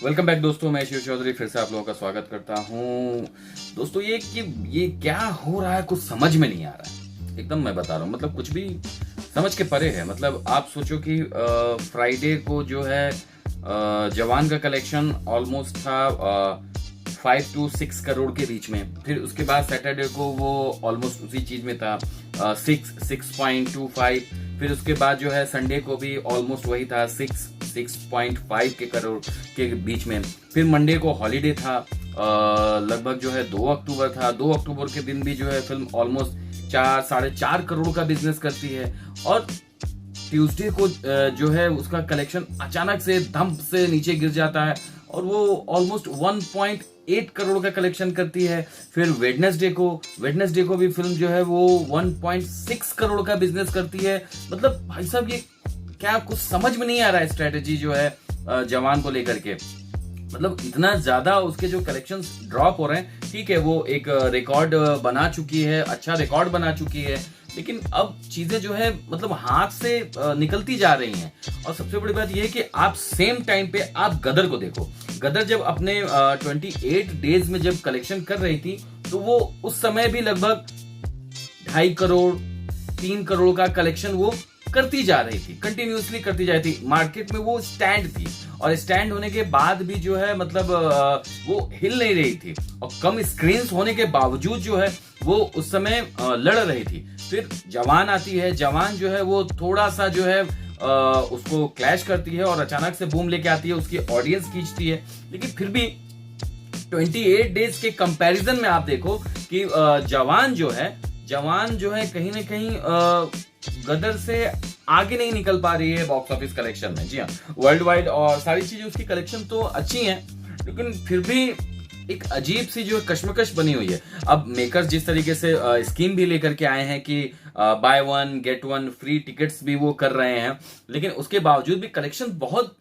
Welcome back दोस्तों, मैं शिव चौधरी फिर से आप लोगों का स्वागत करता हूं। दोस्तों ये क्या हो रहा है, कुछ समझ में नहीं आ रहा है। एकदम मैं बता रहा हूं, मतलब कुछ भी समझ के परे है। मतलब आप सोचो कि फ्राइडे को जो है जवान का कलेक्शन ऑलमोस्ट था 5 to 6 करोड़ के बीच में। फिर उसके बाद सैटरडे को वो ऑलमोस्ट उसी चीज में था 6.25। फिर उसके बाद जो है संडे को भी ऑलमोस्ट वही था 6.5 के करोड़ के बीच में। फिर मंडे को हॉलीडे था, लगभग जो है 2 अक्टूबर था। 2 अक्टूबर के दिन भी जो है फिल्म ऑलमोस्ट 4-4.5 करोड़ का बिजनेस करती है। और ट्यूसडे को जो है उसका कलेक्शन अचानक से धम से नीचे गिर जाता है और वो ऑलमोस्ट 1.8 करोड़ का कलेक्शन करती है। फिर वेडनेसडे को भी फिल्म जो है वो 1.6 करोड़ का बिजनेस करती है। मतलब भाई साहब, ये क्या कुछ समझ में नहीं आ रहा है स्ट्रेटेजी जो है जवान को लेकर के। मतलब इतना ज्यादा उसके जो कलेक्शंस ड्रॉप हो रहे हैं। ठीक है, वो एक रिकॉर्ड बना चुकी है, अच्छा रिकॉर्ड बना चुकी है, लेकिन अब चीजें जो है मतलब हाथ से निकलती जा रही हैं। और सबसे बड़ी बात यह है कि आप सेम टाइम पे आप गदर को देखो। गदर जब अपने 28 डेज में जब कलेक्शन कर रही थी तो वो उस समय भी लगभग 2.5 करोड़ 3 करोड़ का कलेक्शन वो करती जा रही थी, कंटिन्यूअसली करती जा रही थी। मार्केट में वो स्टैंड थी और स्टैंड होने के बाद भी जो है मतलब वो हिल नहीं रही थी और कम स्क्रीन्स होने के बावजूद जो है वो उस समय लड़ रही थी। फिर जवान आती है, जवान जो है वो थोड़ा सा जो है उसको क्लैश करती है और अचानक से बूम लेके आती है, उसकी ऑडियंस खींचती है। लेकिन फिर भी 28 डेज के कंपैरिजन में आप देखो कि जवान जो है कहीं ना कहीं गदर से आगे नहीं निकल पा रही है बॉक्स ऑफिस कलेक्शन में। जी हाँ, वर्ल्ड वाइड और सारी चीजें उसकी कलेक्शन तो अच्छी हैं, लेकिन फिर भी एक अजीब सी जो कश्मकश बनी हुई है। अब मेकर्स जिस तरीके से स्कीम भी लेकर के आए हैं कि बाय 1 गेट 1 फ्री टिकट्स भी वो कर रहे हैं, लेकिन उसके बावजूद भी कलेक्शन बहुत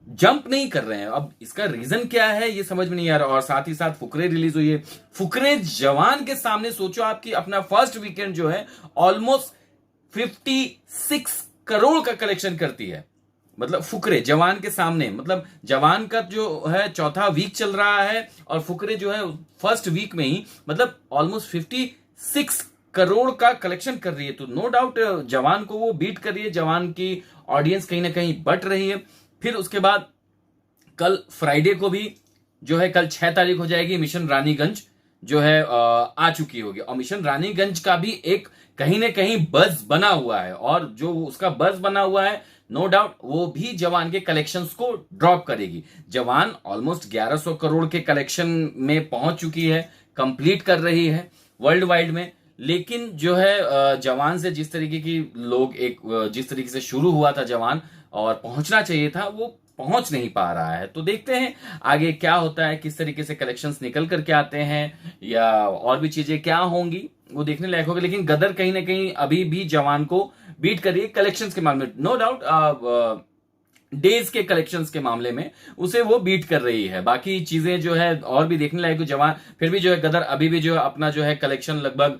जंप नहीं कर रहे हैं। अब इसका रीजन क्या है ये समझ में नहीं आ रहा। और साथ ही साथ फुकरे रिलीज हुई है। फुकरे जवान के सामने सोचो आपकी अपना फर्स्ट वीकेंड जो है ऑलमोस्ट 56 करोड़ का कलेक्शन करती है। मतलब फुकरे जवान के सामने, मतलब जवान का जो है चौथा वीक चल रहा है और फुकरे जो है फर्स्ट वीक में ही मतलब ऑलमोस्ट 56 करोड़ का कलेक्शन कर रही है। तो नो डाउट जवान को वो बीट कर रही है, जवान की ऑडियंस कहीं ना कहीं बट रही है। फिर उसके बाद कल फ्राइडे को भी जो है कल 6 तारीख हो जाएगी, मिशन रानीगंज जो है आ चुकी होगी। और मिशन रानीगंज का भी एक कहीं ना कहीं बज बना हुआ है और जो उसका बज बना हुआ है नो डाउट वो भी जवान के कलेक्शंस को ड्रॉप करेगी। जवान ऑलमोस्ट 1100 करोड़ के कलेक्शन में पहुंच चुकी है, कंप्लीट कर रही है वर्ल्ड वाइड में। लेकिन जो है जवान से जिस तरीके की लोग जिस तरीके से शुरू हुआ था जवान और पहुंचना चाहिए था, वो पहुंच नहीं पा रहा है। तो देखते हैं आगे क्या होता है, किस तरीके से कलेक्शंस निकल करके आते हैं या और भी चीजें क्या होंगी, वो देखने लायक होगा। लेकिन गदर कहीं ना कहीं अभी भी जवान को बीट कर रही है कलेक्शंस के मामले में। नो डाउट डेज के कलेक्शंस के मामले में उसे वो बीट कर रही है। बाकी चीजें जो है और भी देखने लायक जवान, फिर भी जो है गदर अभी भी जो है अपना जो है कलेक्शन लगभग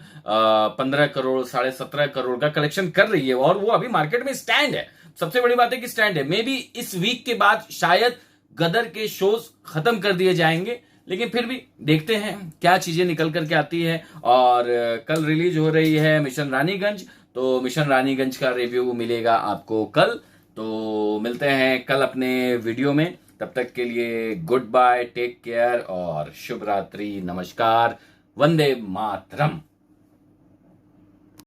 15 करोड़ 17.5 करोड़ का कलेक्शन कर रही है और वो अभी मार्केट में स्टैंड है। सबसे बड़ी बात है कि स्टैंड है। मे बी इस वीक के बाद शायद गदर के शोज खत्म कर दिए जाएंगे, लेकिन फिर भी देखते हैं क्या चीजें निकल करके आती है। और कल रिलीज हो रही है मिशन रानीगंज, तो मिशन रानीगंज का रिव्यू मिलेगा आपको कल। तो मिलते हैं कल अपने वीडियो में, तब तक के लिए गुड बाय, टेक केयर और शुभ रात्रि, नमस्कार, वंदे मातरम।